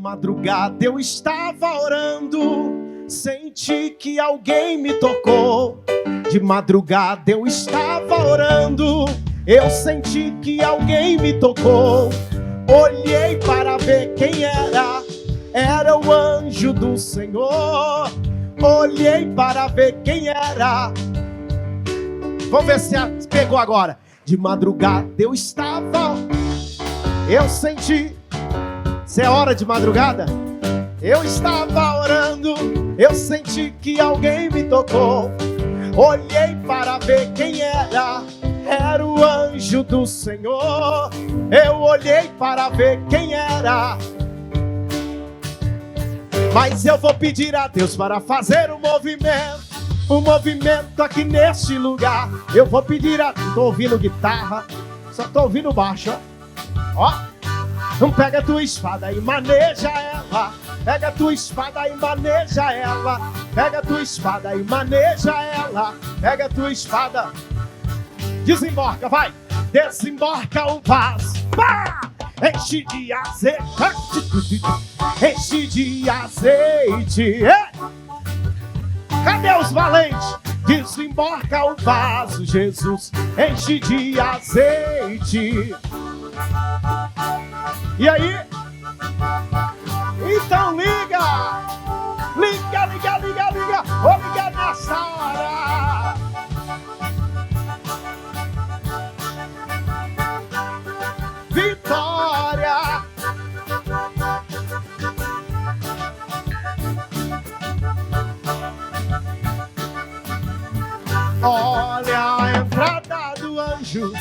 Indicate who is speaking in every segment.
Speaker 1: madrugada eu estava orando, senti que alguém me tocou. De madrugada eu estava orando, eu senti que alguém me tocou. Olhei para ver quem era, era o anjo do Senhor. Olhei para ver quem era. Vamos ver se pegou agora. De madrugada eu estava, eu senti. Se é hora de madrugada, eu estava orando, eu senti que alguém me tocou. Olhei para ver quem era, era o anjo do Senhor. Eu olhei para ver quem era. Mas eu vou pedir a Deus para fazer um movimento aqui neste lugar. Eu vou pedir a... Não tô ouvindo guitarra, só tô ouvindo baixo, ó. Não pega a tua espada e maneja ela. Pega a tua espada e maneja ela. Pega a tua espada e maneja ela. Pega a tua espada. Desemborca, vai. Desemborca o vaso. Pá! Enche de azeite. Enche de azeite. Cadê os valentes? Desemborca o vaso, Jesus. Enche de azeite. E aí? Então liga! Liga, liga, liga, liga! Vou ligar nessa hora! Vitória! Olha a entrada do anjo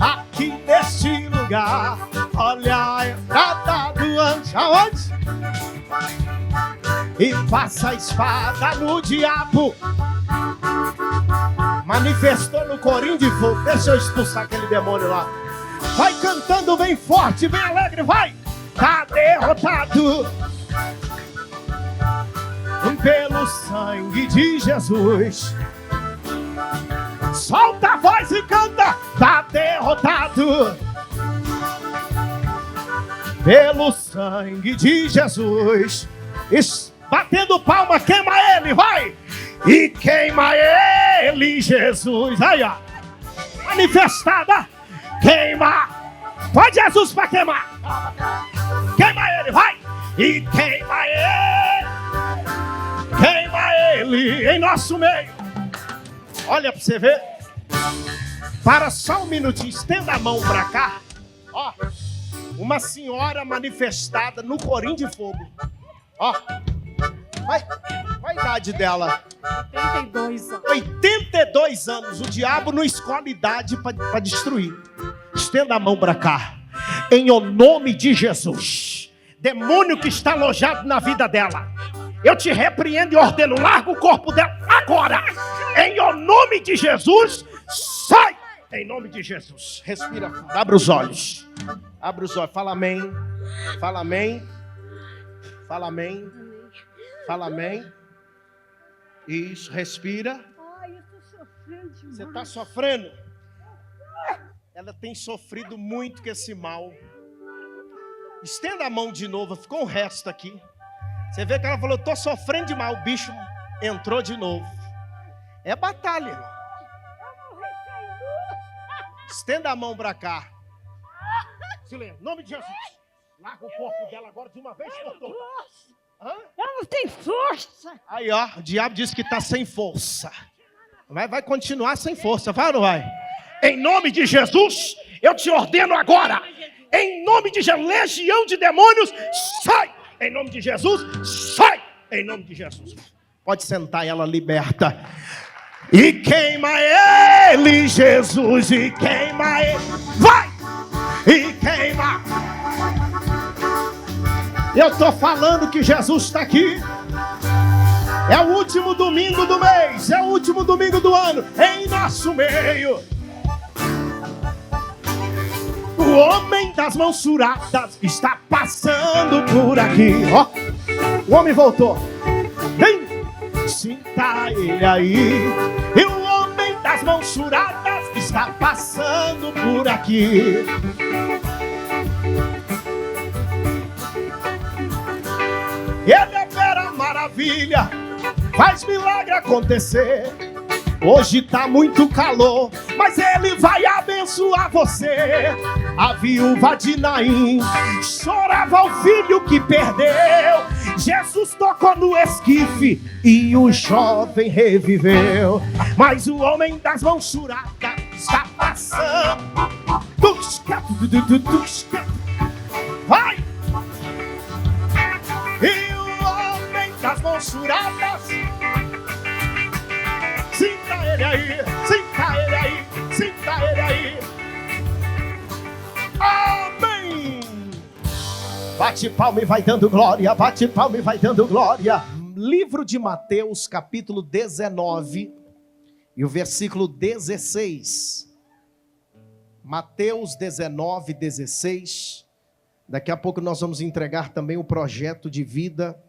Speaker 1: aqui neste lugar. Olha a entrada do anjo. Aonde? E passa a espada no diabo. Manifestou no corim de fogo. Deixa eu expulsar aquele demônio lá. Vai cantando bem forte, bem alegre, vai. Tá derrotado pelo sangue de Jesus. Solta a voz e canta. Tá derrotado pelo sangue de Jesus. Batendo palma, queima ele, vai! E queima ele, Jesus. Aí, ó. Manifestada. Queima. Vai, Jesus, pra queimar. Queima ele, vai! E queima ele. Queima ele em nosso meio. Olha pra você ver. Para só um minutinho, estenda a mão pra cá. Ó. Uma senhora manifestada no corim de fogo. Ó. Vai, qual a idade dela?
Speaker 2: 82 anos.
Speaker 1: 82 anos. O diabo não escolhe idade para destruir. Estenda a mão para cá. Em o nome de Jesus. Demônio que está alojado na vida dela, eu te repreendo e ordeno. Larga o corpo dela agora. Em o nome de Jesus. Sai. Em nome de Jesus. Respira. Abre os olhos. Abre os olhos. Fala amém. Fala amém. Fala amém. Fala amém. Isso, respira.
Speaker 2: Ai, eu tô sofrendo demais.
Speaker 1: Você está sofrendo? Ela tem sofrido muito com esse mal. Estenda a mão de novo, ficou um resto aqui. Você vê que ela falou, tô sofrendo demais. O bicho entrou de novo. É batalha, irmão. Estenda a mão para cá. Silêncio, em nome de Jesus. Larga o corpo dela agora de uma vez por todas. Hã?
Speaker 2: Eu não tenho força.
Speaker 1: Aí, ó, o diabo disse que está sem força. Vai continuar sem força, vai ou não vai? Em nome de Jesus, eu te ordeno agora. Em nome de Jesus, legião de demônios, sai. Em nome de Jesus, sai. Em nome de Jesus. Pode sentar e ela liberta. E queima ele, Jesus, e queima ele. Vai! E queima. Eu estou falando que Jesus está aqui. É o último domingo do mês. É o último domingo do ano. Em nosso meio. O homem das mãos suradas está passando por aqui. Ó, o homem voltou. Vem. Sinta ele aí. E o homem das mãos suradas está passando por aqui. maravilha, faz milagre acontecer. Hoje tá muito calor, mas Ele vai abençoar você. A viúva de Naim chorava o filho que perdeu. Jesus tocou no esquife e o jovem reviveu. Mas o homem das mãos churadas está passando. Vai! E o homem das mãos churadas, sinta ele aí, sinta ele aí, sinta ele aí. Amém! Bate palma e vai dando glória, bate palma e vai dando glória. Livro de Mateus, capítulo 19 e o versículo 16. Mateus 19, 16. Daqui a pouco nós vamos entregar também o projeto de vida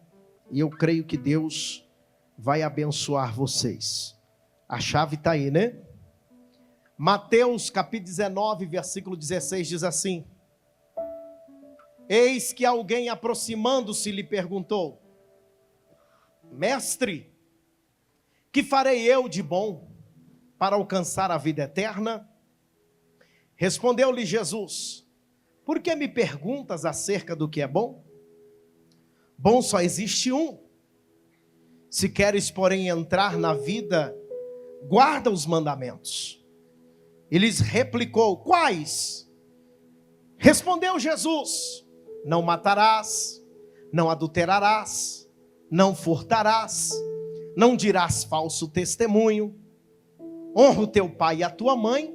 Speaker 1: e eu creio que Deus vai abençoar vocês. A chave está aí, né? Mateus capítulo 19, versículo 16 diz assim: eis que alguém aproximando-se lhe perguntou: mestre, que farei eu de bom para alcançar a vida eterna? Respondeu-lhe Jesus: por que me perguntas acerca do que é bom? Bom só existe um. Se queres, porém, entrar na vida, guarda os mandamentos. E lhes replicou: quais? Respondeu Jesus: não matarás, não adulterarás, não furtarás, não dirás falso testemunho, honra o teu pai e a tua mãe,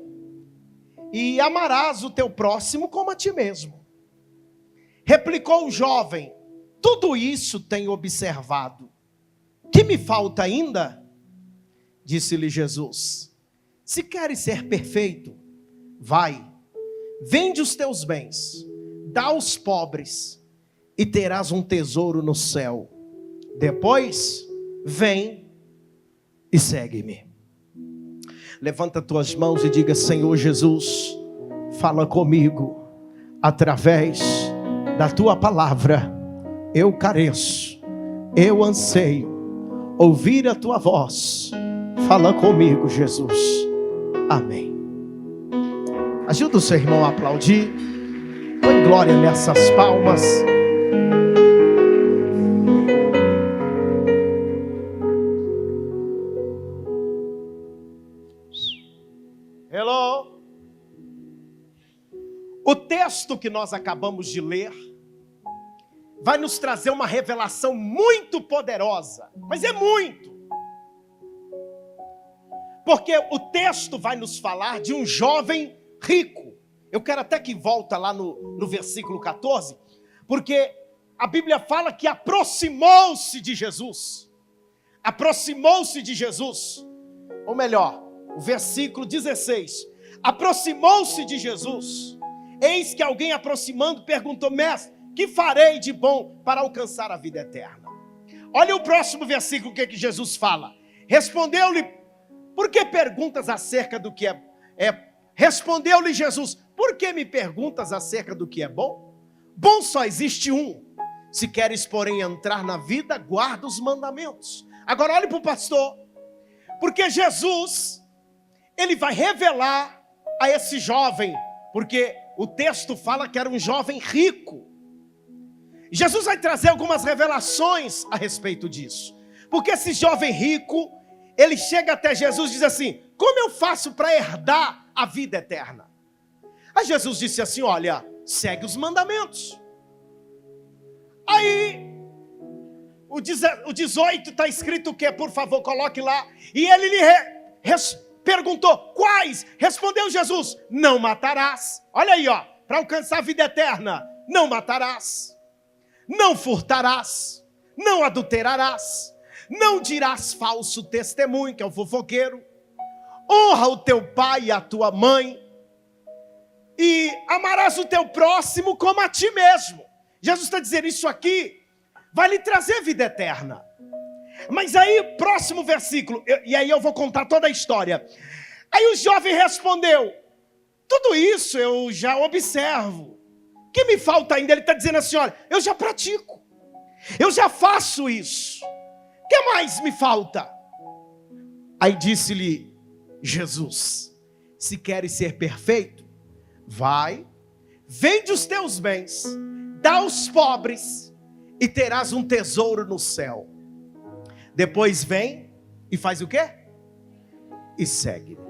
Speaker 1: e amarás o teu próximo como a ti mesmo. Replicou o jovem: tudo isso tenho observado. Que me falta ainda? Disse-lhe Jesus: se queres ser perfeito, vai, vende os teus bens, dá aos pobres, e terás um tesouro no céu. Depois, vem e segue-me. Levanta tuas mãos e diga: Senhor Jesus, fala comigo através da tua palavra. Eu careço, eu anseio ouvir a tua voz. Fala comigo, Jesus. Amém. Ajuda o seu irmão a aplaudir. Põe glória nessas palmas. Hello. O texto que nós acabamos de ler vai nos trazer uma revelação muito poderosa, mas é muito. Porque o texto vai nos falar de um jovem rico. Eu quero até que volta lá no versículo 14, porque a Bíblia fala que aproximou-se de Jesus. Aproximou-se de Jesus. Ou melhor, o versículo 16. Aproximou-se de Jesus. Eis que alguém aproximando perguntou: mestre, que farei de bom para alcançar a vida eterna? Olha o próximo versículo, o que Jesus fala. Respondeu-lhe: por que perguntas acerca do que é? Respondeu-lhe Jesus: por que me perguntas acerca do que é bom? Bom só existe um. Se queres, porém, entrar na vida, guarda os mandamentos. Agora olhe para o pastor. Porque Jesus, ele vai revelar a esse jovem, porque o texto fala que era um jovem rico. Jesus vai trazer algumas revelações a respeito disso. Porque esse jovem rico, ele chega até Jesus e diz assim: como eu faço para herdar a vida eterna? Aí Jesus disse assim: olha, segue os mandamentos. Aí o 18 está escrito o que? Por favor, coloque lá. E ele lhe perguntou: quais? Respondeu Jesus: não matarás. Olha aí, ó, para alcançar a vida eterna: não matarás, não furtarás, não adulterarás, não dirás falso testemunho, que é o fofoqueiro, honra o teu pai e a tua mãe, e amarás o teu próximo como a ti mesmo. Jesus está dizendo: isso aqui vai lhe trazer vida eterna. Mas aí, próximo versículo, e aí eu vou contar toda a história. Aí o jovem respondeu: tudo isso eu já observo. O que me falta ainda? Ele está dizendo assim: olha, eu já pratico, eu já faço isso. O que mais me falta? Aí disse-lhe Jesus: se queres ser perfeito, vai, vende os teus bens, dá aos pobres e terás um tesouro no céu. Depois vem e faz o quê? E segue-me.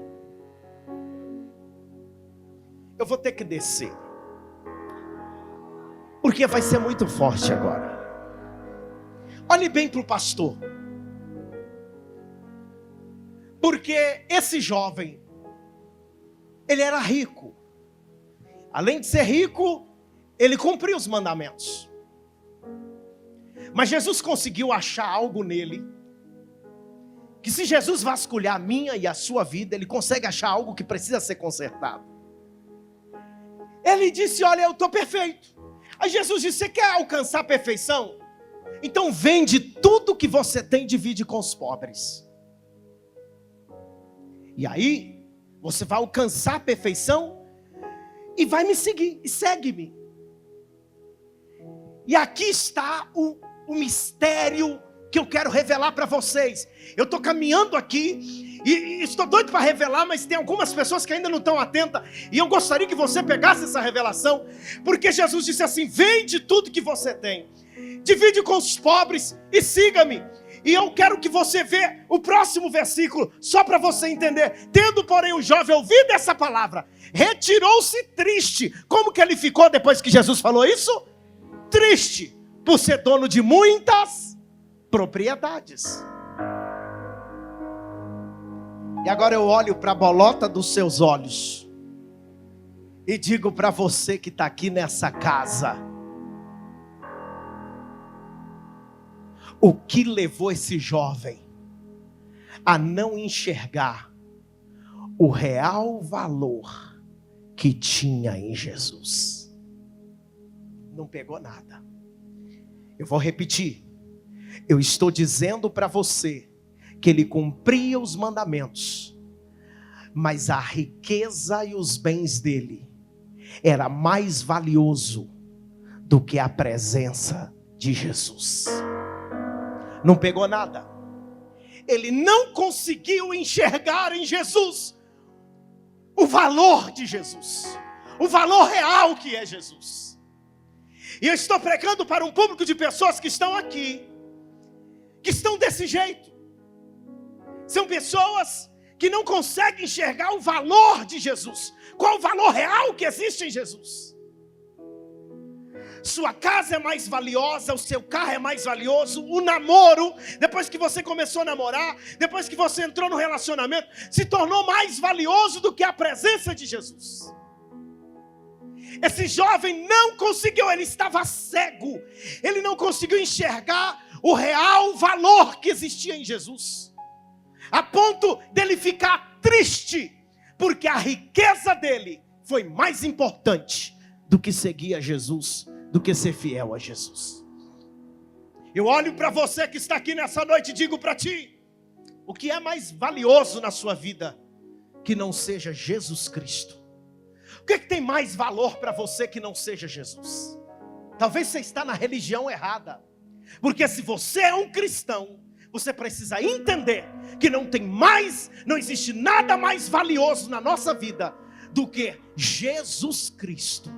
Speaker 1: Eu vou ter que descer, porque vai ser muito forte agora. Olhe bem para o pastor, porque esse jovem, ele era rico. Além de ser rico, ele cumpriu os mandamentos. Mas Jesus conseguiu achar algo nele, que se Jesus vasculhar a minha e a sua vida, ele consegue achar algo que precisa ser consertado. Ele disse: olha, eu estou perfeito. Aí Jesus disse: você quer alcançar a perfeição? Então vende tudo que você tem e divide com os pobres. E aí, você vai alcançar a perfeição e vai me seguir, e segue-me. E aqui está o mistério que eu quero revelar para vocês. Eu estou caminhando aqui e estou doido para revelar, mas tem algumas pessoas que ainda não estão atentas, e eu gostaria que você pegasse essa revelação, porque Jesus disse assim: vende tudo que você tem, divide com os pobres e siga-me. E eu quero que você veja o próximo versículo, só para você entender. Tendo, porém, o jovem ouvido essa palavra, retirou-se triste. Como que ele ficou depois que Jesus falou isso? Triste, por ser dono de muitas propriedades. E agora eu olho para a bolota dos seus olhos e digo para você que está aqui nessa casa: o que levou esse jovem a não enxergar o real valor que tinha em Jesus? Não pegou nada. Eu vou repetir. Eu estou dizendo para você que ele cumpria os mandamentos, mas a riqueza e os bens dele era mais valioso do que a presença de Jesus. Não pegou nada. Ele não conseguiu enxergar em Jesus o valor de Jesus, o valor real que é Jesus. E eu estou pregando para um público de pessoas que estão aqui, que estão desse jeito. São pessoas que não conseguem enxergar o valor de Jesus. Qual o valor real que existe em Jesus? Sua casa é mais valiosa, o seu carro é mais valioso, o namoro, depois que você começou a namorar, depois que você entrou no relacionamento, se tornou mais valioso do que a presença de Jesus. Esse jovem não conseguiu, ele estava cego, ele não conseguiu enxergar o real valor que existia em Jesus, a ponto dele ficar triste, porque a riqueza dele foi mais importante do que seguir a Jesus, do que ser fiel a Jesus. Eu olho para você que está aqui nessa noite e digo para ti: o que é mais valioso na sua vida que não seja Jesus Cristo? O que tem mais valor para você que não seja Jesus? Talvez você está na religião errada, porque se você é um cristão, você precisa entender que não existe nada mais valioso na nossa vida do que Jesus Cristo.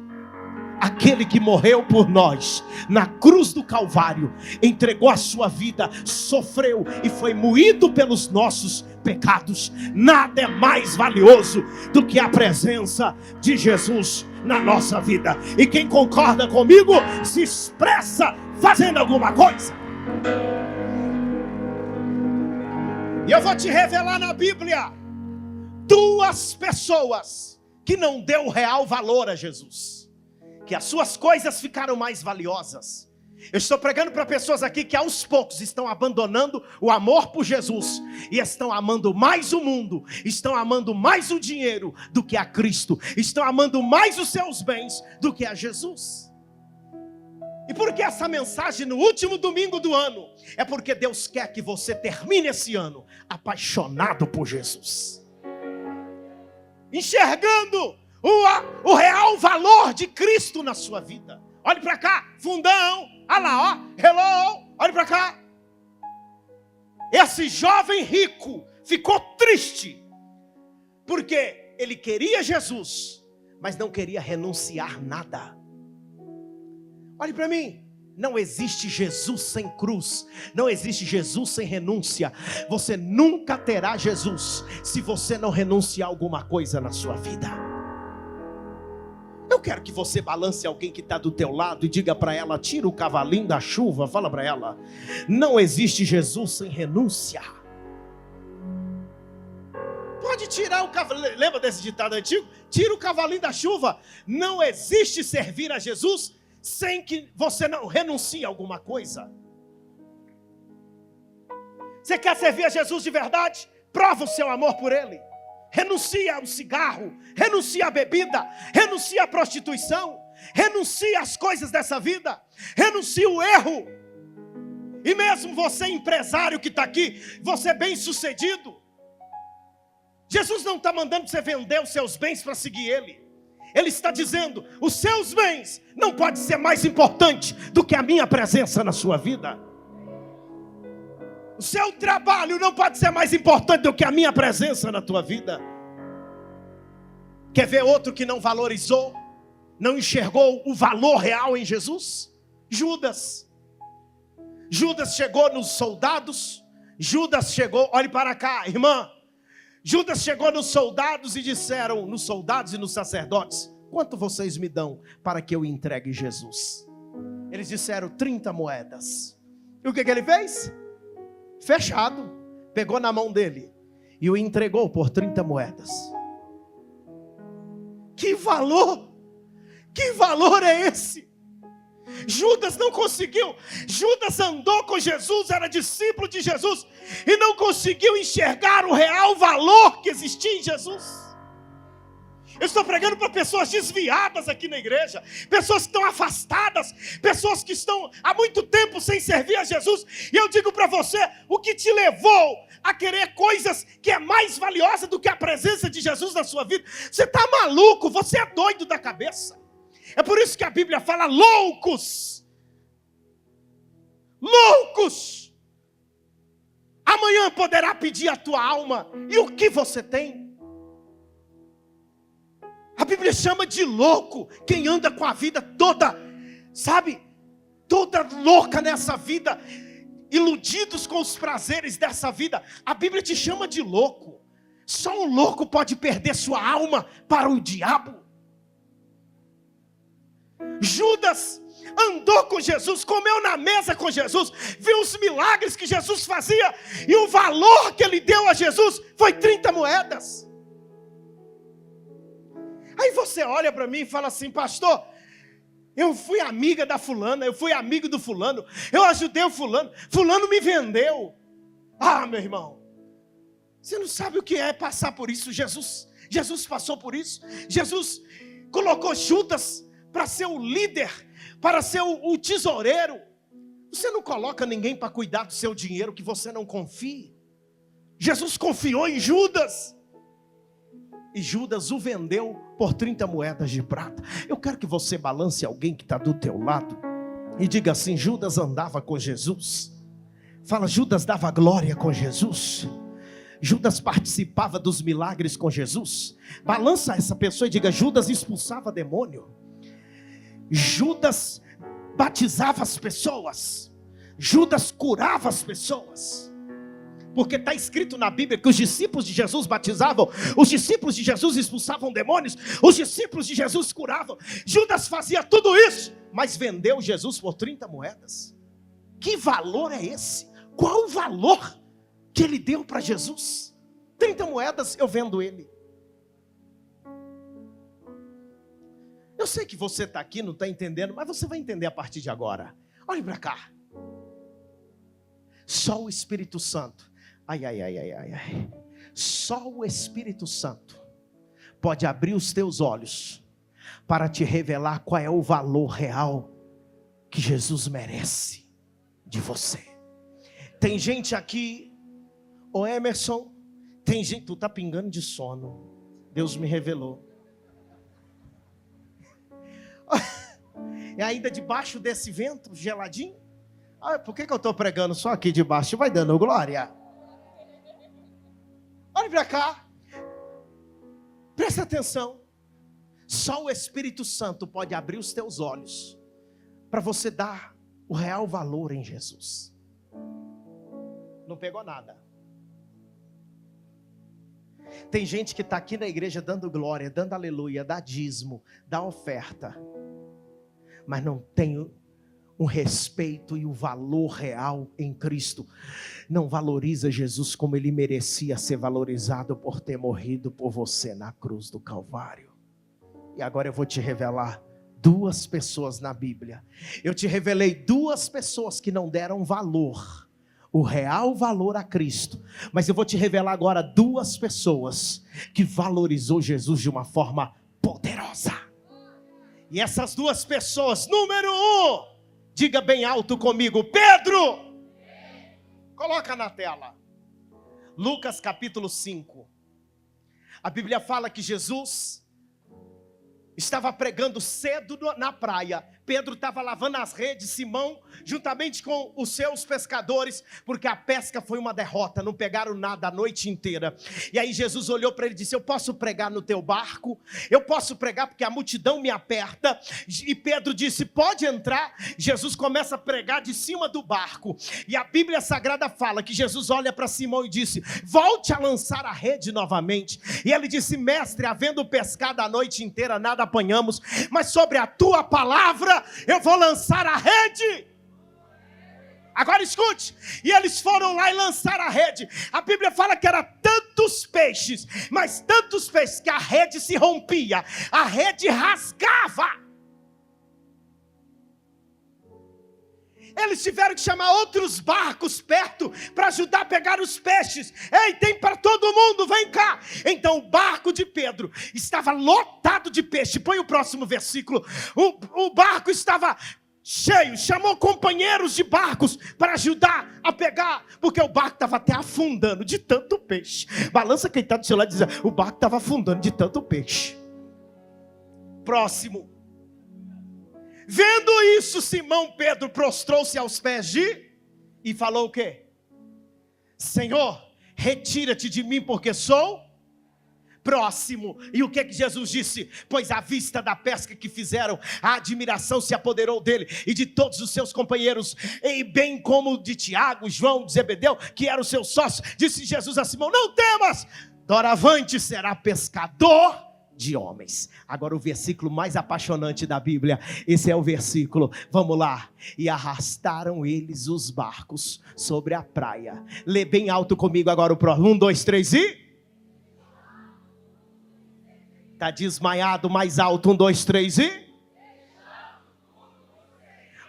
Speaker 1: Aquele que morreu por nós na cruz do Calvário, entregou a sua vida, sofreu e foi moído pelos nossos pecados. Nada é mais valioso do que a presença de Jesus na nossa vida. E quem concorda comigo, se expressa fazendo alguma coisa. E eu vou te revelar na Bíblia duas pessoas que não deu real valor a Jesus, que as suas coisas ficaram mais valiosas. Eu estou pregando para pessoas aqui que aos poucos estão abandonando o amor por Jesus e estão amando mais o mundo, estão amando mais o dinheiro do que a Cristo, estão amando mais os seus bens do que a Jesus. E por que essa mensagem no último domingo do ano? É porque Deus quer que você termine esse ano apaixonado por Jesus, enxergando o real valor de Cristo na sua vida. Olhe para cá, fundão, olha lá, ó, hello, olhe para cá. Esse jovem rico ficou triste, porque ele queria Jesus, mas não queria renunciar nada. Olhe para mim, não existe Jesus sem cruz, não existe Jesus sem renúncia. Você nunca terá Jesus se você não renunciar a alguma coisa na sua vida. Eu quero que você balance alguém que está do teu lado e diga para ela: tira o cavalinho da chuva. Fala para ela: não existe Jesus sem renúncia. Pode tirar o cavalinho. Lembra desse ditado antigo? Tira o cavalinho da chuva. Não existe servir a Jesus sem que você não renuncie a alguma coisa. Você quer servir a Jesus de verdade? Prova o seu amor por Ele. Renuncia ao cigarro, renuncia à bebida, renuncia à prostituição, renuncia às coisas dessa vida, renuncia o erro. E mesmo você empresário que está aqui, você bem sucedido, Jesus não está mandando você vender os seus bens para seguir Ele. Ele está dizendo: os seus bens não podem ser mais importantes do que a minha presença na sua vida. O seu trabalho não pode ser mais importante do que a minha presença na tua vida. Quer ver outro que não valorizou, não enxergou o valor real em Jesus? Judas. Judas chegou nos soldados. Judas chegou, olhe para cá, irmã. Judas chegou nos soldados e disseram, nos soldados e nos sacerdotes: quanto vocês me dão para que eu entregue Jesus? Eles disseram 30 moedas. E o que ele fez? Fechado, pegou na mão dele e o entregou por 30 moedas. Que valor é esse? Judas não conseguiu. Judas andou com Jesus, era discípulo de Jesus, e não conseguiu enxergar o real valor que existia em Jesus. Eu estou pregando para pessoas desviadas aqui na igreja, pessoas que estão afastadas, pessoas que estão há muito tempo sem servir a Jesus. E eu digo para você: o que te levou a querer coisas que é mais valiosa do que a presença de Jesus na sua vida? Você está maluco, você é doido da cabeça. É por isso que a Bíblia fala loucos. Loucos. Amanhã poderá pedir a tua alma. E o que você tem? A Bíblia chama de louco quem anda com a vida toda, sabe, toda louca nessa vida, iludidos com os prazeres dessa vida. A Bíblia te chama de louco. Só um louco pode perder sua alma para o diabo. Judas andou com Jesus, comeu na mesa com Jesus, viu os milagres que Jesus fazia, e o valor que ele deu a Jesus foi 30 moedas. Aí você olha para mim e fala assim: pastor, eu fui amiga da fulana, eu fui amigo do fulano, eu ajudei o fulano, fulano me vendeu. Ah, meu irmão, você não sabe o que é passar por isso. Jesus passou por isso. Jesus colocou Judas para ser o líder, para ser o tesoureiro. Você não coloca ninguém para cuidar do seu dinheiro que você não confie. Jesus confiou em Judas, e Judas o vendeu por 30 moedas de prata. Eu quero que você balance alguém que está do teu lado e diga assim: Judas andava com Jesus. Fala: Judas dava glória com Jesus. Judas participava dos milagres com Jesus. Balança essa pessoa e diga: Judas expulsava demônio. Judas batizava as pessoas. Judas curava as pessoas. Porque está escrito na Bíblia que os discípulos de Jesus batizavam, os discípulos de Jesus expulsavam demônios, os discípulos de Jesus curavam. Judas fazia tudo isso, mas vendeu Jesus por 30 moedas. Que valor é esse? Qual o valor que ele deu para Jesus? 30 moedas eu vendo ele. Eu sei que você está aqui, não está entendendo, mas você vai entender a partir de agora. Olhe para cá. Só o Espírito Santo. Ai. Só o Espírito Santo pode abrir os teus olhos para te revelar qual é o valor real que Jesus merece de você. Tem gente aqui, ô Emerson, tem gente, tu tá pingando de sono. Deus me revelou. E ainda debaixo desse vento geladinho. Por que eu estou pregando só aqui debaixo? Vai dando glória. Vai para cá. Presta atenção. Só o Espírito Santo pode abrir os teus olhos para você dar o real valor em Jesus. Não pegou nada. Tem gente que está aqui na igreja dando glória, dando aleluia, dá dízimo, dá oferta, mas não tem um respeito e o valor real em Cristo. Não valoriza Jesus como ele merecia ser valorizado por ter morrido por você na cruz do Calvário. E agora eu vou te revelar 2 pessoas na Bíblia. Eu te revelei 2 pessoas que não deram valor, o real valor a Cristo. Mas eu vou te revelar agora 2 pessoas que valorizou Jesus de uma forma poderosa. E essas 2 pessoas, número 1, diga bem alto comigo, Pedro. Coloca na tela. Lucas capítulo 5. A Bíblia fala que Jesus estava pregando cedo na praia. Pedro estava lavando as redes, Simão, juntamente com os seus pescadores, porque a pesca foi uma derrota, não pegaram nada a noite inteira. E aí Jesus olhou para ele e disse: eu posso pregar no teu barco? Eu posso pregar porque a multidão me aperta. E Pedro disse: pode entrar. Jesus começa a pregar de cima do barco. E a Bíblia Sagrada fala que Jesus olha para Simão e disse: volte a lançar a rede novamente. E ele disse: mestre, havendo pescado a noite inteira, nada apanhamos, mas sobre a tua palavra eu vou lançar a rede. Agora escute. E eles foram lá e lançaram a rede. A Bíblia fala que era tantos peixes, mas tantos peixes que a rede se rompia, a rede rasgava. Eles tiveram que chamar outros barcos perto para ajudar a pegar os peixes. Ei, tem para todo mundo, vem cá. Então o barco de Pedro estava lotado de peixe. Põe o próximo versículo. O barco estava cheio, chamou companheiros de barcos para ajudar a pegar, porque o barco estava até afundando de tanto peixe. Balança quem está do seu lado e diz: o barco estava afundando de tanto peixe. Próximo. Vendo isso, Simão Pedro prostrou-se aos pés e falou o quê? Senhor, retira-te de mim, porque sou próximo. E o que Jesus disse? Pois à vista da pesca que fizeram, a admiração se apoderou dele e de todos os seus companheiros, e bem como de Tiago, João, de Zebedeu, que era o seu sócio. Disse Jesus a Simão: não temas, doravante será pescador de homens. Agora o versículo mais apaixonante da Bíblia. Esse é o versículo, vamos lá. E arrastaram eles os barcos sobre a praia. Lê bem alto comigo agora o próximo. 1, 2, 3 e... Está desmaiado, mais alto. 1, 2, 3 e...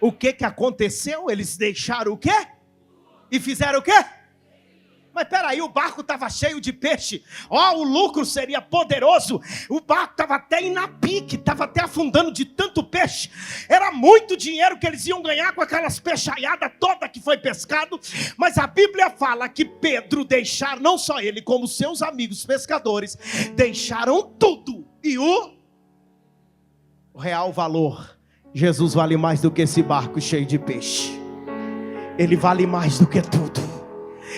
Speaker 1: O que aconteceu? Eles deixaram o quê? E fizeram o quê? Mas peraí, o barco estava cheio de peixe. O lucro seria poderoso. O barco estava até indo a pique, estava até afundando de tanto peixe. Era muito dinheiro que eles iam ganhar com aquelas peixaiadas toda que foi pescado. Mas a Bíblia fala que Pedro deixaram, não só ele, como seus amigos pescadores, deixaram tudo. E o real valor: Jesus vale mais do que esse barco cheio de peixe. Ele vale mais do que tudo.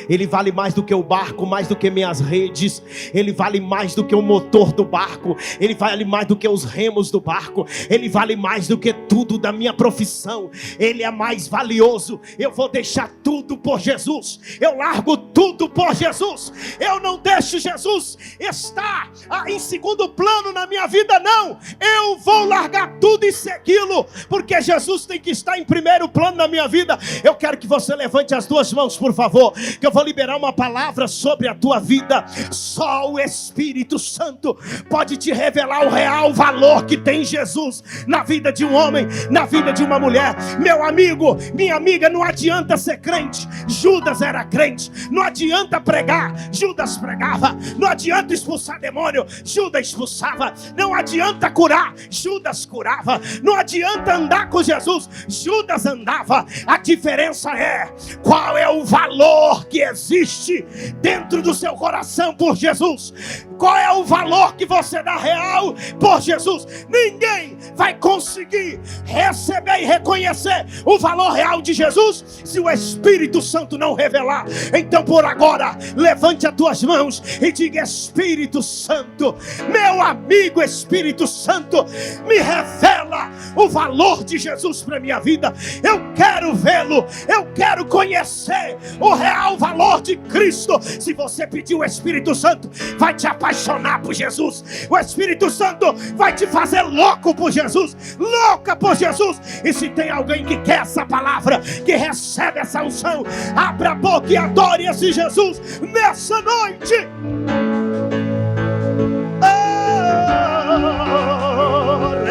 Speaker 1: Ele vale mais do que o barco, mais do que minhas redes. Ele vale mais do que o motor do barco. Ele vale mais do que os remos do barco. Ele vale mais do que tudo da minha profissão. Ele é mais valioso. Eu vou deixar tudo por Jesus. Eu largo tudo por Jesus. Eu não deixo Jesus estar em segundo plano na minha vida, não. Eu vou largar tudo e segui-lo, porque Jesus tem que estar em primeiro plano na minha vida. Eu quero que você levante as 2 mãos, por favor, que eu vou liberar uma palavra sobre a tua vida. Só o Espírito Santo pode te revelar o real valor que tem Jesus na vida de um homem, na vida de uma mulher. Meu amigo, minha amiga, não adianta ser crente. Judas era crente. Não adianta pregar. Judas pregava. Não adianta expulsar demônio. Judas expulsava. Não adianta curar. Judas curava. Não adianta andar com Jesus. Judas andava. A diferença é qual é o valor que existe dentro do seu coração por Jesus. Qual é o valor que você dá real por Jesus? Ninguém vai conseguir receber e reconhecer o valor real de Jesus se o Espírito Santo não revelar. Então por agora, levante as tuas mãos e diga: Espírito Santo, meu amigo Espírito Santo, me revela o valor de Jesus para minha vida. Eu quero vê-lo, eu quero conhecer o real valor de Cristo. Se você pedir, o Espírito Santo vai te apaixonar por Jesus. O Espírito Santo vai te fazer louco por Jesus, louca por Jesus. E se tem alguém que quer essa palavra, que recebe essa unção, abra a boca e adore esse Jesus nessa noite.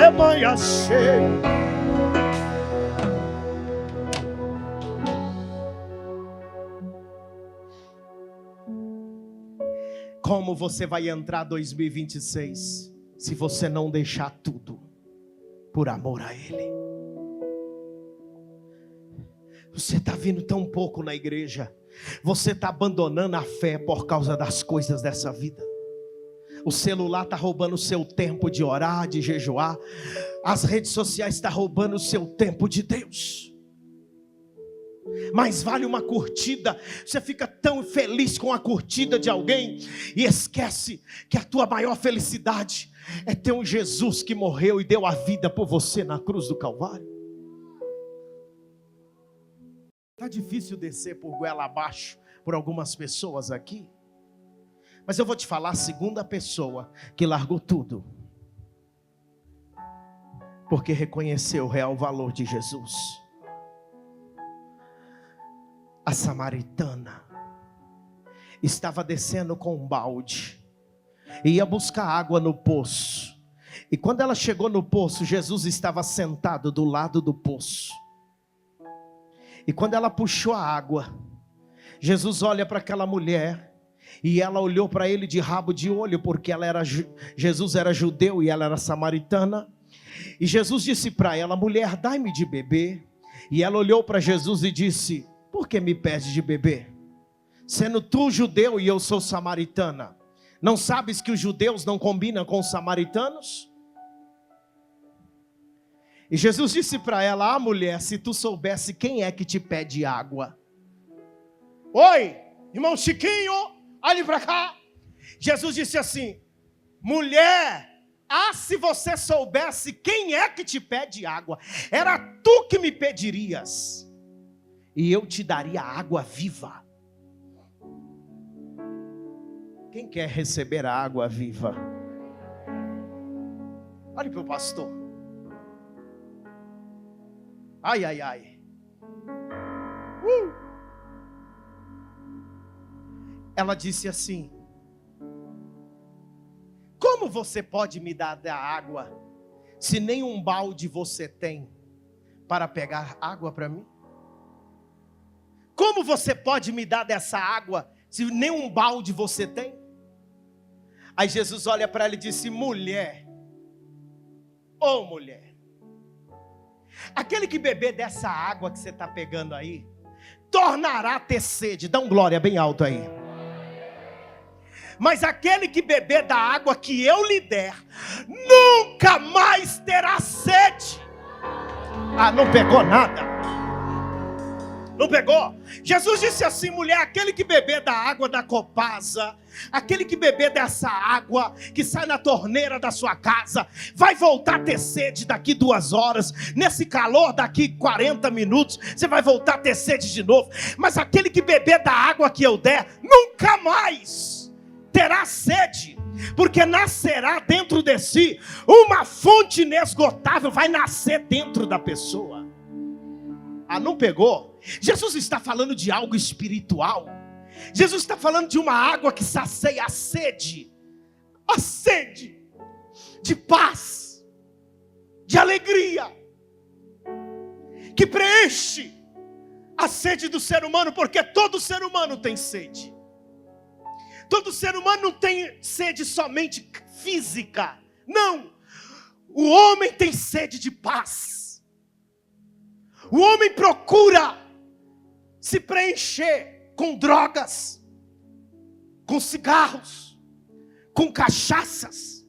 Speaker 1: Alemanha cheia. Como você vai entrar 2026 se você não deixar tudo por amor a Ele? Você está vindo tão pouco na igreja, você está abandonando a fé por causa das coisas dessa vida. O celular está roubando o seu tempo de orar, de jejuar. As redes sociais estão roubando o seu tempo de Deus. Mas vale uma curtida. Você fica tão feliz com a curtida de alguém e esquece que a tua maior felicidade é ter um Jesus que morreu e deu a vida por você na cruz do Calvário. Está difícil descer por goela abaixo por algumas pessoas aqui, mas eu vou te falar a segunda pessoa que largou tudo porque reconheceu o real valor de Jesus. A samaritana estava descendo com um balde e ia buscar água no poço. E quando ela chegou no poço, Jesus estava sentado do lado do poço. E quando ela puxou a água, Jesus olha para aquela mulher e ela olhou para ele de rabo de olho, porque Jesus era judeu e ela era samaritana. E Jesus disse para ela: mulher, dai-me de beber. E ela olhou para Jesus e disse: por que me pede de beber? Sendo tu judeu e eu sou samaritana, não sabes que os judeus não combinam com os samaritanos? E Jesus disse para ela: mulher, se tu soubesse quem é que te pede água. Oi, irmão Chiquinho, olhe para cá. Jesus disse assim: mulher, se você soubesse quem é que te pede água, era tu que me pedirias, e eu te daria água viva. Quem quer receber a água viva? Olhe para o pastor. Ai, ai, ai. Ela disse assim: como você pode me dar da água, se nem um balde você tem para pegar água para mim? Como você pode me dar dessa água, se nem um balde você tem? Aí Jesus olha para ela e disse: mulher, ô mulher, aquele que beber dessa água que você está pegando aí, tornará a ter sede. Dá um glória bem alto aí. Mas aquele que beber da água que eu lhe der, nunca mais terá sede. Não pegou nada. Não pegou? Jesus disse assim: mulher, aquele que beber da água da Copasa, aquele que beber dessa água que sai na torneira da sua casa, vai voltar a ter sede daqui 2 horas. Nesse calor daqui 40 minutos, você vai voltar a ter sede de novo. Mas aquele que beber da água que eu der, nunca mais terá sede, porque nascerá dentro de si uma fonte inesgotável. Vai nascer dentro da pessoa. Não pegou? Jesus está falando de algo espiritual. Jesus está falando de uma água que sacia a sede de paz, de alegria, que preenche a sede do ser humano, porque todo ser humano tem sede. Todo ser humano não tem sede somente física, não. O homem tem sede de paz. O homem procura se preencher com drogas, com cigarros, com cachaças,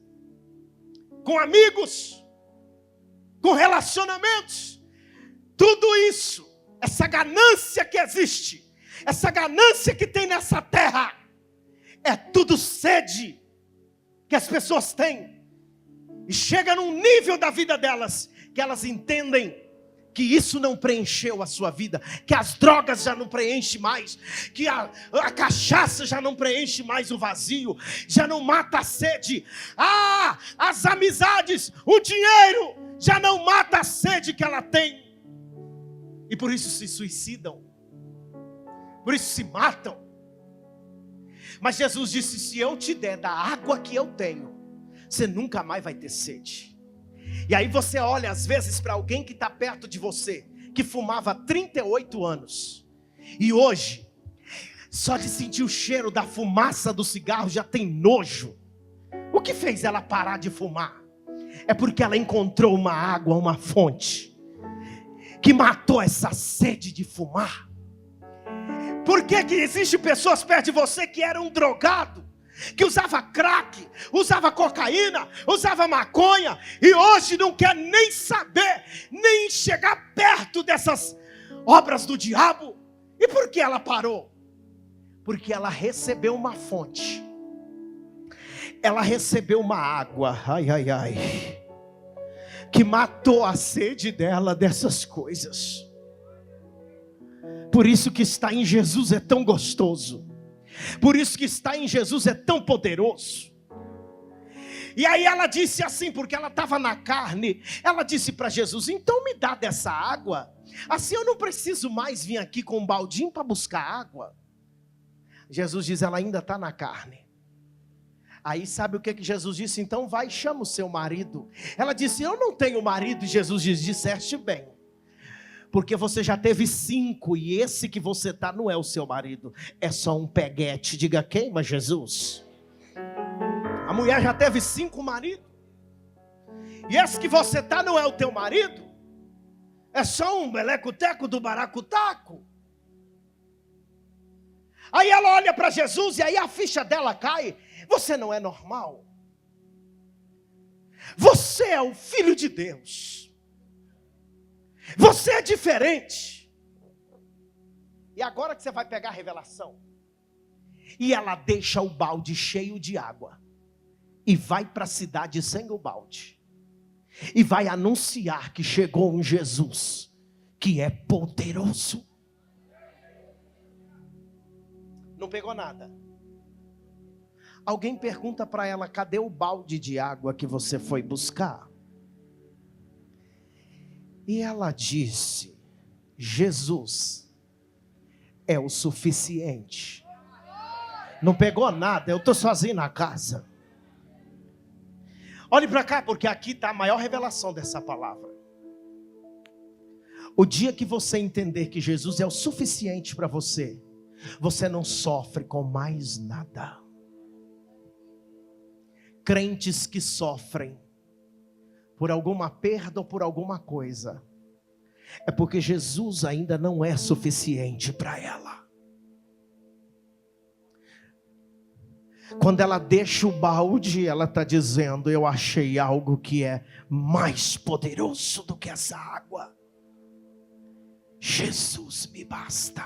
Speaker 1: com amigos, com relacionamentos. Tudo isso, essa ganância que existe, essa ganância que tem nessa terra, é tudo sede que as pessoas têm. E chega num nível da vida delas, que elas entendem que isso não preencheu a sua vida, que as drogas já não preenchem mais, que a cachaça já não preenche mais o vazio, já não mata a sede. As amizades, o dinheiro já não mata a sede que ela tem. E por isso se suicidam, por isso se matam. Mas Jesus disse: se eu te der da água que eu tenho, você nunca mais vai ter sede. E aí você olha às vezes para alguém que está perto de você, que fumava há 38 anos, e hoje, só de sentir o cheiro da fumaça do cigarro já tem nojo. O que fez ela parar de fumar? É porque ela encontrou uma água, uma fonte, que matou essa sede de fumar. Por que existe pessoas perto de você que eram drogados, que usava crack, usava cocaína, usava maconha, e hoje não quer nem saber, nem chegar perto dessas obras do diabo? E por que ela parou? Porque ela recebeu uma fonte, ela recebeu uma água, que matou a sede dela dessas coisas. Por isso que estar em Jesus é tão gostoso, por isso que estar em Jesus é tão poderoso. E aí ela disse assim, porque ela estava na carne, ela disse para Jesus: então me dá dessa água, assim eu não preciso mais vir aqui com um baldinho para buscar água. Jesus diz: ela ainda está na carne. Aí sabe o que Jesus disse? Então vai, chama o seu marido. Ela disse: eu não tenho marido. E Jesus diz: disseste bem, porque você já teve 5, e esse que você está não é o seu marido, é só um peguete. Diga: queima Jesus. A mulher já teve 5 maridos, e esse que você está não é o teu marido, é só um belecoteco do baracutaco. Aí ela olha para Jesus, e aí a ficha dela cai. Você não é normal, você é o Filho de Deus, você é diferente. E agora que você vai pegar a revelação, e ela deixa o balde cheio de água, e vai para a cidade sem o balde, e vai anunciar que chegou um Jesus, que é poderoso. Não pegou nada. Alguém pergunta para ela: cadê o balde de água que você foi buscar? E ela disse: Jesus é o suficiente. Não pegou nada, eu estou sozinho na casa. Olhe para cá, porque aqui está a maior revelação dessa palavra. O dia que você entender que Jesus é o suficiente para você, você não sofre com mais nada. Crentes que sofrem por alguma perda ou por alguma coisa, é porque Jesus ainda não é suficiente para ela. Quando ela deixa o balde, ela está dizendo: eu achei algo que é mais poderoso do que essa água. Jesus me basta.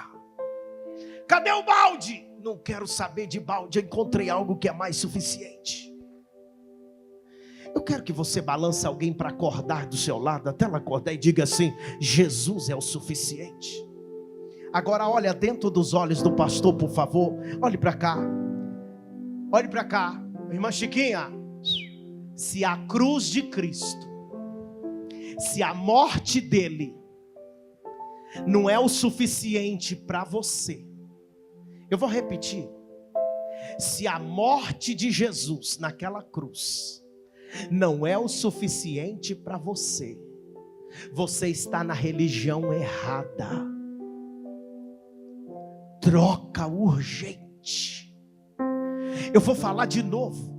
Speaker 1: Cadê o balde? Não quero saber de balde, eu encontrei algo que é mais suficiente. Eu quero que você balance alguém para acordar do seu lado, até ela acordar, e diga assim: Jesus é o suficiente. Agora olha dentro dos olhos do pastor, por favor. Olhe para cá. Olhe para cá. Irmã Chiquinha, se a cruz de Cristo, se a morte dele não é o suficiente para você, eu vou repetir: se a morte de Jesus naquela cruz não é o suficiente para você, você está na religião errada. Troca urgente. Eu vou falar de novo.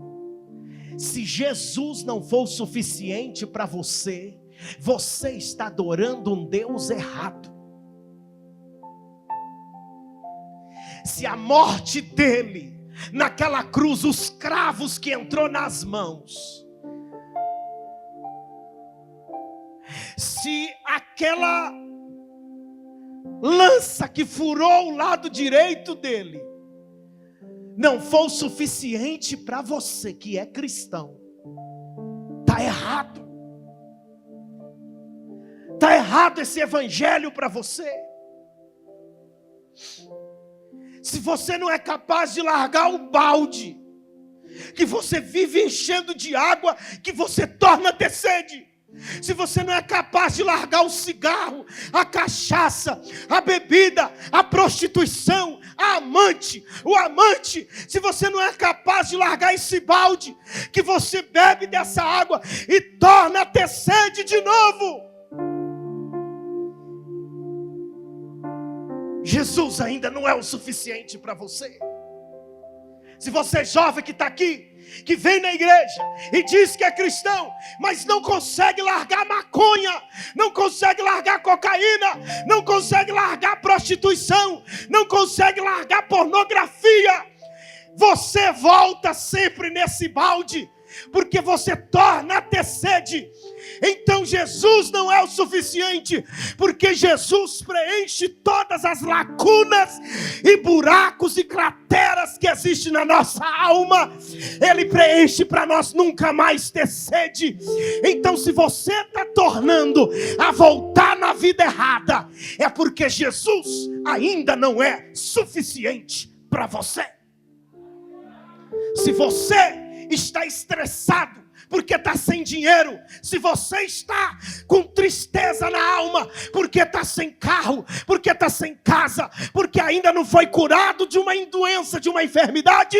Speaker 1: Se Jesus não for o suficiente para você, você está adorando um Deus errado. Se a morte dele naquela cruz, os cravos que entrou nas mãos. Se aquela lança que furou o lado direito dele não for o suficiente para você que é cristão, está errado. Está errado esse evangelho para você. Se você não é capaz de largar o balde que você vive enchendo de água, que você torna a ter sede. Se você não é capaz de largar o cigarro, a cachaça, a bebida, a prostituição, o amante, se você não é capaz de largar esse balde, que você bebe dessa água e torna a ter sede de novo, Jesus ainda não é o suficiente para você. Se você é jovem que está aqui, que vem na igreja e diz que é cristão, mas não consegue largar maconha, não consegue largar cocaína, não consegue largar prostituição, não consegue largar pornografia, você volta sempre nesse balde, porque você torna a ter sede. Então Jesus não é o suficiente, porque Jesus preenche todas as lacunas e buracos e crateras que existem na nossa alma. Ele preenche para nós nunca mais ter sede. Então se você está tornando a voltar na vida errada, é porque Jesus ainda não é suficiente para você. Se você está estressado porque está sem dinheiro, se você está com tristeza na alma porque está sem carro, porque está sem casa, porque ainda não foi curado de uma doença, de uma enfermidade,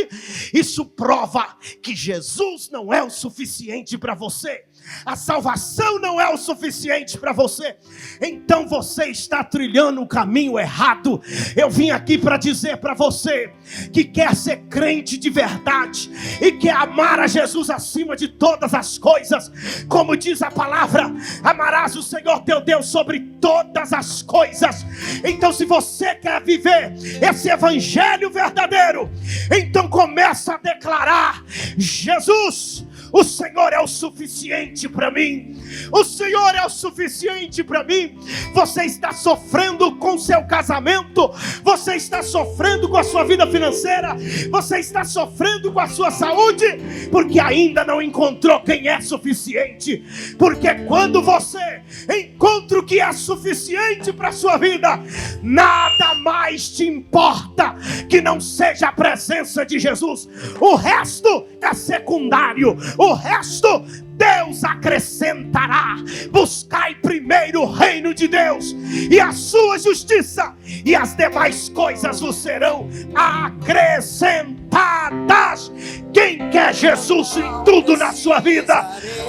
Speaker 1: isso prova que Jesus não é o suficiente para você. A salvação não é o suficiente para você. Então você está trilhando o caminho errado. Eu vim aqui para dizer para você que quer ser crente de verdade e quer amar a Jesus acima de todas as coisas, como diz a palavra, amarás o Senhor teu Deus sobre todas as coisas. Então se você quer viver esse evangelho verdadeiro, então começa a declarar: Jesus, o Senhor é o suficiente para mim. O Senhor é o suficiente para mim. Você está sofrendo com seu casamento, você está sofrendo com a sua vida financeira, você está sofrendo com a sua saúde, porque ainda não encontrou quem é suficiente. Porque quando você encontra o que é suficiente para a sua vida, nada mais te importa que não seja a presença de Jesus. O resto é secundário. O resto Deus acrescentará. Buscai primeiro o reino de Deus e a sua justiça, e as demais coisas vos serão acrescentadas. Quem quer Jesus em tudo na sua vida,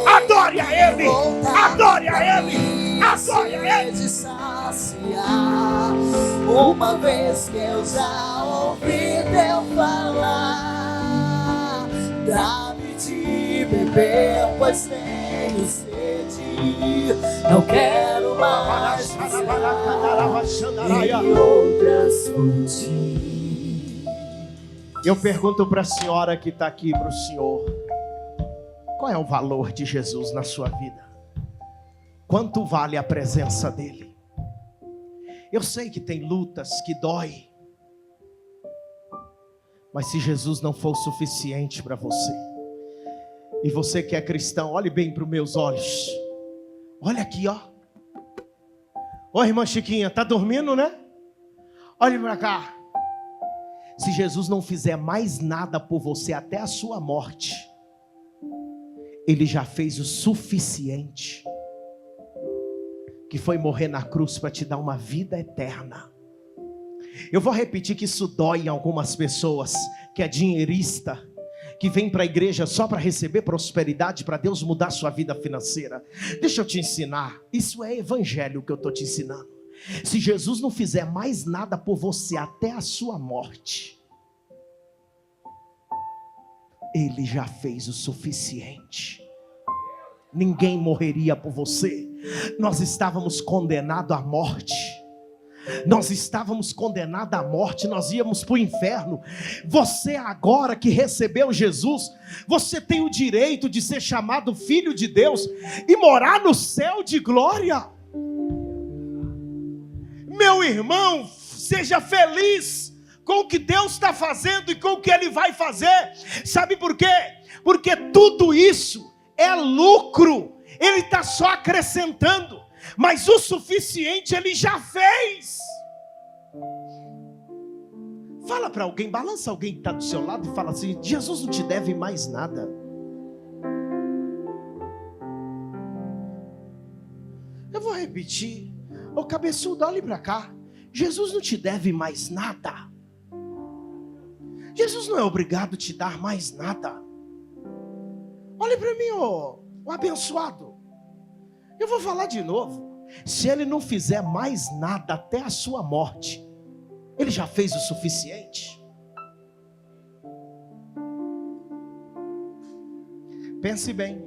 Speaker 1: adore a Ele, adore a Ele, adore a Ele.
Speaker 3: Uma vez que eu já ouvi Deus falar, dá-me de beber, pois tenho sede. Não quero mais em outras fontes.
Speaker 1: Eu pergunto para a senhora que está aqui, para o senhor: qual é o valor de Jesus na sua vida? Quanto vale a presença dele? Eu sei que tem lutas que dói, mas se Jesus não for o suficiente para você, e você que é cristão, olhe bem para os meus olhos, olha aqui, ó. Ô irmã Chiquinha, tá dormindo, né? Olhe para cá. Se Jesus não fizer mais nada por você até a sua morte, Ele já fez o suficiente, que foi morrer na cruz para te dar uma vida eterna. Eu vou repetir que isso dói em algumas pessoas, que é dinheirista, que vem para a igreja só para receber prosperidade, para Deus mudar sua vida financeira. Deixa eu te ensinar, isso é evangelho que eu estou te ensinando. Se Jesus não fizer mais nada por você até a sua morte, Ele já fez o suficiente. Ninguém morreria por você. Nós estávamos condenados à morte. nós estávamos condenados à morte, nós íamos para o inferno. Você agora que recebeu Jesus, você tem o direito de ser chamado filho de Deus e morar no céu de glória. Meu irmão, seja feliz com o que Deus está fazendo e com o que Ele vai fazer. Sabe por quê? Porque tudo isso é lucro. Ele está só acrescentando, mas o suficiente Ele já fez. Fala para alguém, balança alguém que está do seu lado e fala assim: Jesus não te deve mais nada. Eu vou repetir. Ô cabeçudo, olhe para cá. Jesus não te deve mais nada. Jesus não é obrigado a te dar mais nada. Olhe para mim, ô abençoado. Eu vou falar de novo. Se Ele não fizer mais nada até a sua morte, Ele já fez o suficiente. Pense bem.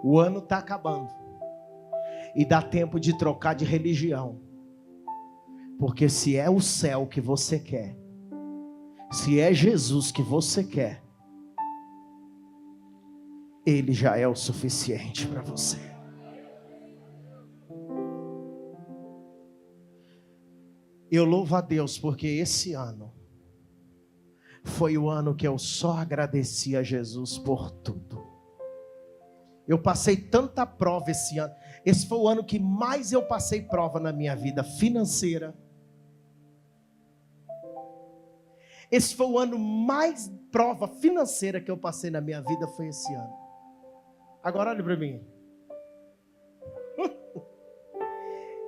Speaker 1: O ano está acabando. E dá tempo de trocar de religião. Porque se é o céu que você quer, se é Jesus que você quer, Ele já é o suficiente para você. Eu louvo a Deus porque esse ano foi o ano que eu só agradeci a Jesus por tudo. Eu passei tanta prova esse ano. Esse foi o ano que mais eu passei prova na minha vida financeira. Esse foi o ano mais prova financeira que eu passei na minha vida, foi esse ano. Agora olha para mim.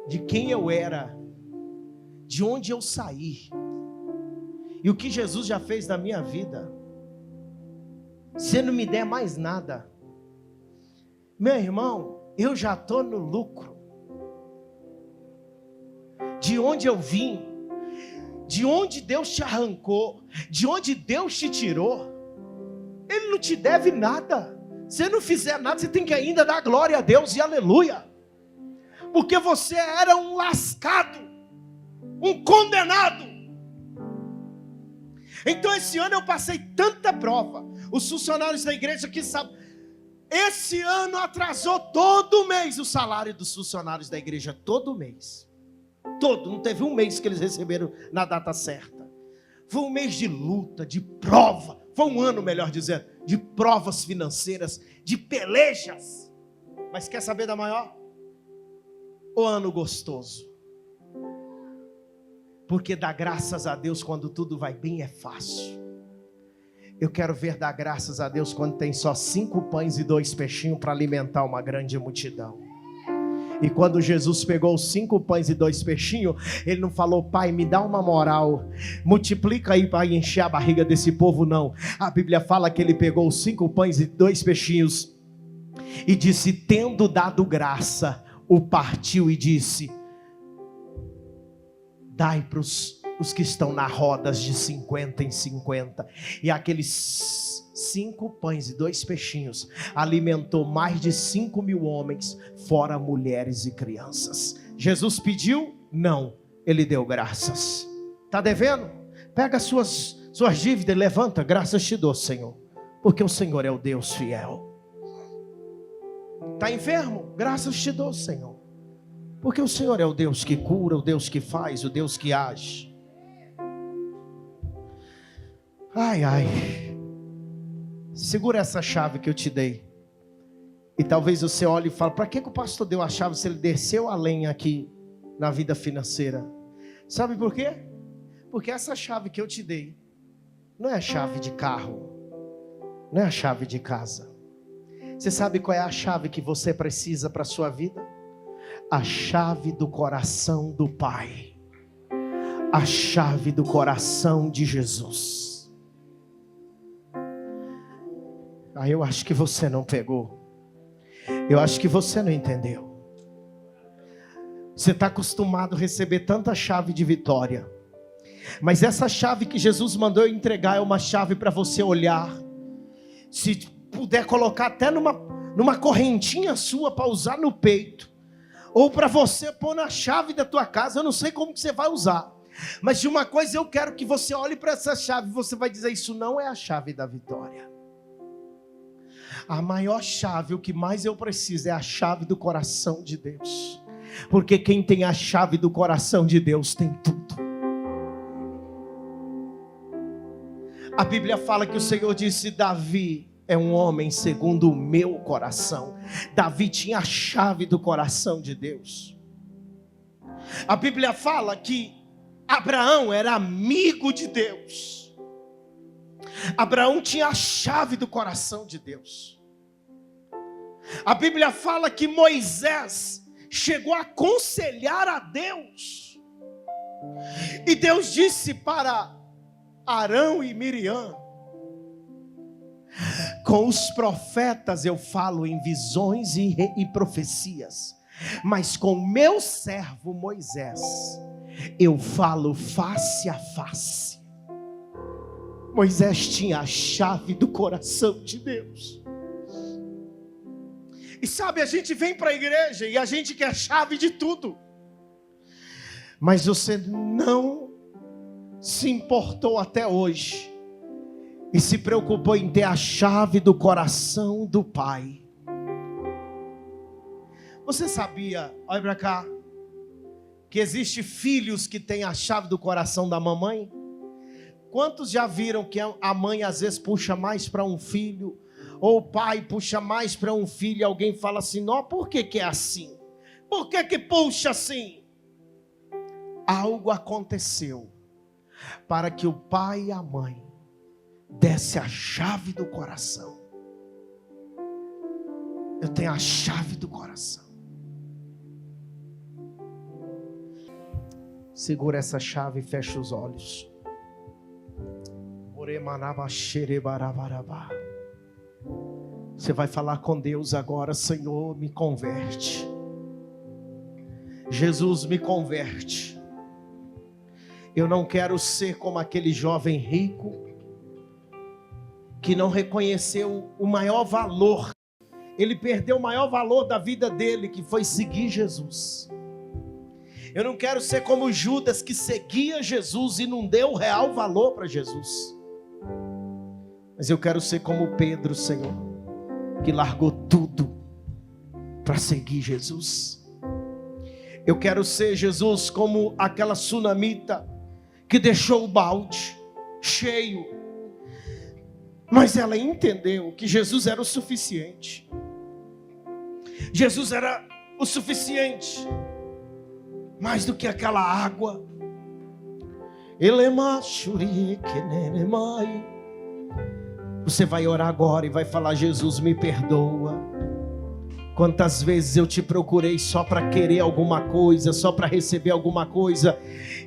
Speaker 1: De quem eu era, de onde eu saí, e o que Jesus já fez na minha vida. Se não me der mais nada, meu irmão, eu já estou no lucro. De onde eu vim, de onde Deus te arrancou, de onde Deus te tirou, Ele não te deve nada. Se não fizer nada, você tem que ainda dar glória a Deus e aleluia. Porque você era um lascado, um condenado. Então esse ano eu passei tanta prova. Os funcionários da igreja que sabem, esse ano atrasou todo mês o salário dos funcionários da igreja, todo mês. Todo, não teve um mês que eles receberam na data certa. Foi um mês de luta, de prova. Foi um ano, melhor dizendo, de provas financeiras, de pelejas. Mas quer saber da maior? O ano gostoso. Porque dar graças a Deus quando tudo vai bem é fácil. Eu quero ver dar graças a Deus quando tem só 5 pães e 2 peixinhos para alimentar uma grande multidão. E quando Jesus pegou os 5 pães e 2 peixinhos, Ele não falou: Pai, me dá uma moral, multiplica aí para encher a barriga desse povo, não. A Bíblia fala que Ele pegou os 5 pães e 2 peixinhos e disse, tendo dado graça, o partiu e disse: dai para os que estão na rodas de 50 em 50. E aqueles 5 pães e 2 peixinhos alimentou mais de 5.000 homens, fora mulheres e crianças. Jesus pediu? Não, Ele deu graças. Está devendo? Pega suas dívidas e levanta. Graças te dou, Senhor, porque o Senhor é o Deus fiel. Está enfermo? Graças te dou, Senhor, porque o Senhor é o Deus que cura, o Deus que faz, o Deus que age. Ai, ai. Segura essa chave que eu te dei. E talvez você olhe e fale: para que o pastor deu a chave se ele desceu a lenha aqui na vida financeira? Sabe por quê? Porque essa chave que eu te dei não é a chave de carro, não é a chave de casa. Você sabe qual é a chave que você precisa para a sua vida? A chave do coração do Pai. A chave do coração de Jesus. Eu acho que você não pegou. Eu acho que você não entendeu. Você está acostumado a receber tanta chave de vitória, mas essa chave que Jesus mandou eu entregar é uma chave para você olhar. Se puder colocar até numa correntinha sua para usar no peito. ou para você pôr na chave da tua casa. Eu não sei como que você vai usar, mas de uma coisa eu quero que você olhe para essa chave e você vai dizer: isso não é a chave da vitória. A maior chave, o que mais eu preciso é a chave do coração de Deus. Porque quem tem a chave do coração de Deus tem tudo. A Bíblia fala que o Senhor disse: Davi é um homem segundo o meu coração. Davi tinha a chave do coração de Deus. A Bíblia fala que Abraão era amigo de Deus. Abraão tinha a chave do coração de Deus. A Bíblia fala que Moisés chegou a aconselhar a Deus. E Deus disse para Arão e Miriam: com os profetas eu falo em visões e profecias, mas com meu servo Moisés eu falo face a face. Moisés tinha a chave do coração de Deus. E sabe, a gente vem para a igreja e a gente quer a chave de tudo, mas você não se importou até hoje e se preocupou em ter a chave do coração do Pai. Você sabia, olha para cá, que existe filhos que têm a chave do coração da mamãe? Quantos já viram que a mãe às vezes puxa mais para um filho, ou o pai puxa mais para um filho, e alguém fala assim: não, por que é assim? Por que puxa assim? Algo aconteceu para que o pai e a mãe desse a chave do coração. Eu tenho a chave do coração. Segura essa chave e fecha os olhos. Você vai falar com Deus agora: Senhor, me converte. Jesus, me converte. Eu não quero ser como aquele jovem rico que não reconheceu o maior valor. Ele perdeu o maior valor da vida dele, que foi seguir Jesus. Eu não quero ser como Judas, que seguia Jesus e não deu o real valor para Jesus. Mas eu quero ser como Pedro, Senhor, que largou tudo para seguir Jesus. Eu quero ser, Jesus, como aquela sunamita que deixou o balde cheio, mas ela entendeu que Jesus era o suficiente. Jesus era o suficiente, mais do que aquela água. Você vai orar agora e vai falar: Jesus, me perdoa. Quantas vezes eu te procurei só para querer alguma coisa, só para receber alguma coisa,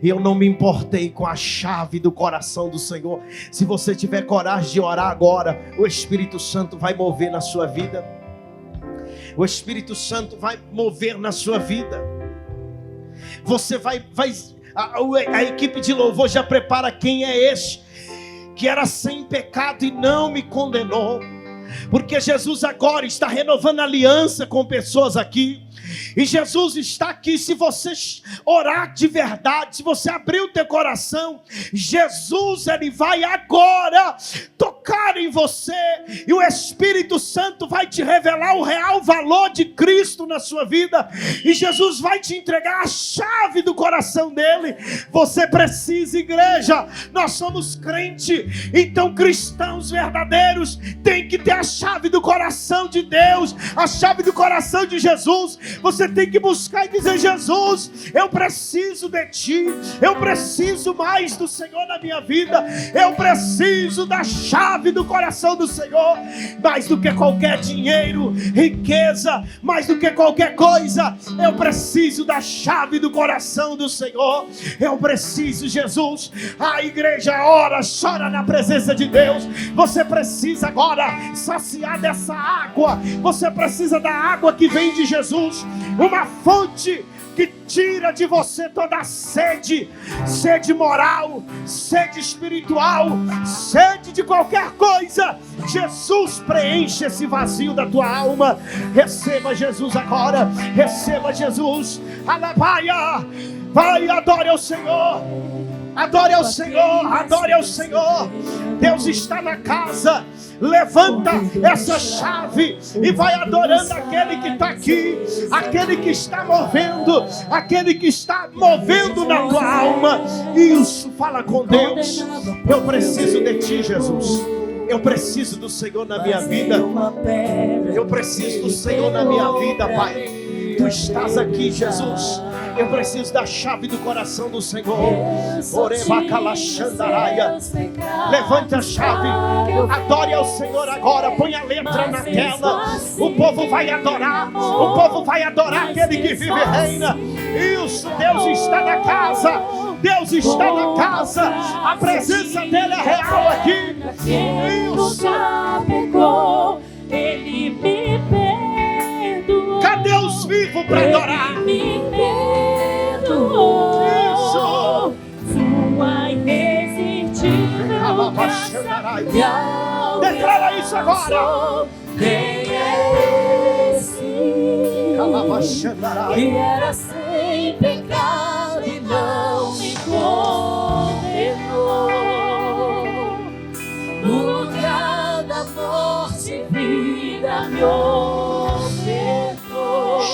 Speaker 1: e eu não me importei com a chave do coração do Senhor. Se você tiver coragem de orar agora, o Espírito Santo vai mover na sua vida. O Espírito Santo vai mover na sua vida. Você a equipe de louvor já prepara quem é este que era sem pecado e não me condenou. Porque Jesus agora está renovando aliança com pessoas aqui. E Jesus está aqui. Se você orar de verdade, se você abrir o teu coração, Jesus, Ele vai agora tocar em você. E o Espírito Santo vai te revelar o real valor de Cristo na sua vida. E Jesus vai te entregar a chave do coração dele. Você precisa, igreja. Nós somos crentes. Então cristãos verdadeiros têm que ter a chave do coração de Deus. A chave do coração de Jesus. Você tem que buscar e dizer: Jesus, eu preciso de Ti, eu preciso mais do Senhor na minha vida, eu preciso da chave do coração do Senhor, mais do que qualquer dinheiro, riqueza, mais do que qualquer coisa, eu preciso da chave do coração do Senhor. Eu preciso, Jesus. A igreja ora, chora na presença de Deus. Você precisa agora saciar dessa água. Você precisa da água que vem de Jesus, uma fonte que tira de você toda a sede, sede moral, sede espiritual, sede de qualquer coisa. Jesus preenche esse vazio da tua alma. Receba Jesus agora, receba Jesus. Aleluia! Vai, adore ao Senhor. Adore ao Senhor, adore ao Senhor. Deus está na casa. Levanta essa chave e vai adorando aquele que está aqui, aquele que está movendo, aquele que está movendo na tua alma. Isso, fala com Deus. Eu preciso de ti, Jesus. Eu preciso do Senhor na minha vida. Eu preciso do Senhor na minha vida, Pai. Tu estás aqui, Jesus. Eu preciso da chave do coração do Senhor. Levante a chave. Adore ao Senhor agora. Põe a letra na tela. O povo vai adorar. O povo vai adorar aquele que vive e reina. Isso, Deus está na casa. Deus está na casa. A presença dele é real aqui. Isso.
Speaker 4: Ele me perdoou.
Speaker 1: Cadê os vivos para adorar?
Speaker 4: Ele me perdoou.
Speaker 1: Isso.
Speaker 4: Sua irresistível graça me alcançou.
Speaker 1: Declara isso agora.
Speaker 4: Quem é esse que era sem pecado e não me condenou? No lugar da morte, vida me ofertou.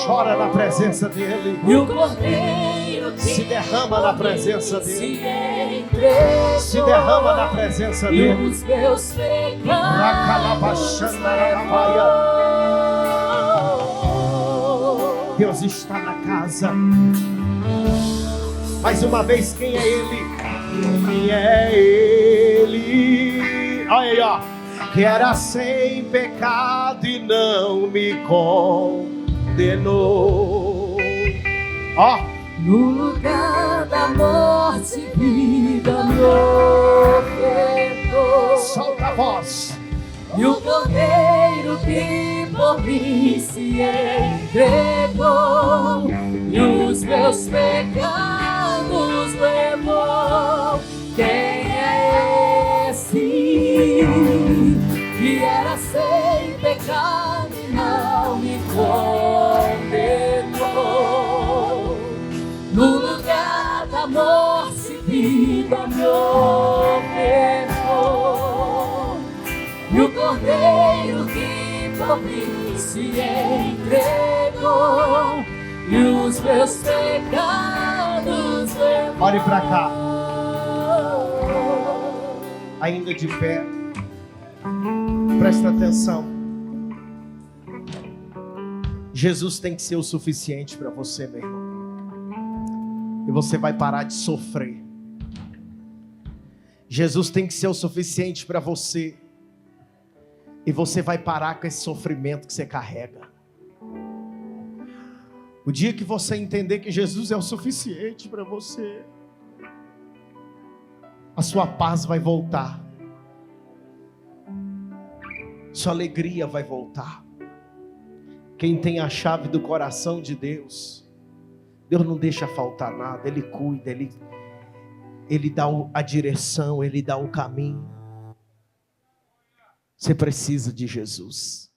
Speaker 1: Chora na presença dele.
Speaker 4: E o cordeiro que
Speaker 1: se derrama na presença dele.
Speaker 4: se entregou.
Speaker 1: Se derrama na presença
Speaker 4: E
Speaker 1: dele.
Speaker 4: os meus pecados
Speaker 1: Deus está na casa. Mais uma vez, quem é ele? Quem é ele? Olha aí, ó. Que era sem pecado e não me condenou. Ó.
Speaker 4: No lugar da morte, vida me ofertou.
Speaker 1: Solta a voz.
Speaker 4: E o cordeiro que por mim se entregou, e os meus pecados levou. Quem é esse que era sem pecado e não me condenou? No lugar da morte, vida me ofertou. E o cordeiro que por mim se entregou, e os meus pecados levou.
Speaker 1: Olhe para cá. Ainda de pé. Presta atenção. Jesus tem que ser o suficiente para você, meu irmão. E você vai parar de sofrer. Jesus tem que ser o suficiente para você. E você vai parar com esse sofrimento que você carrega. O dia que você entender que Jesus é o suficiente para você, a sua paz vai voltar. Sua alegria vai voltar. Quem tem a chave do coração de Deus, Deus não deixa faltar nada. Ele cuida, Ele dá a direção, Ele dá o caminho. Você precisa de Jesus.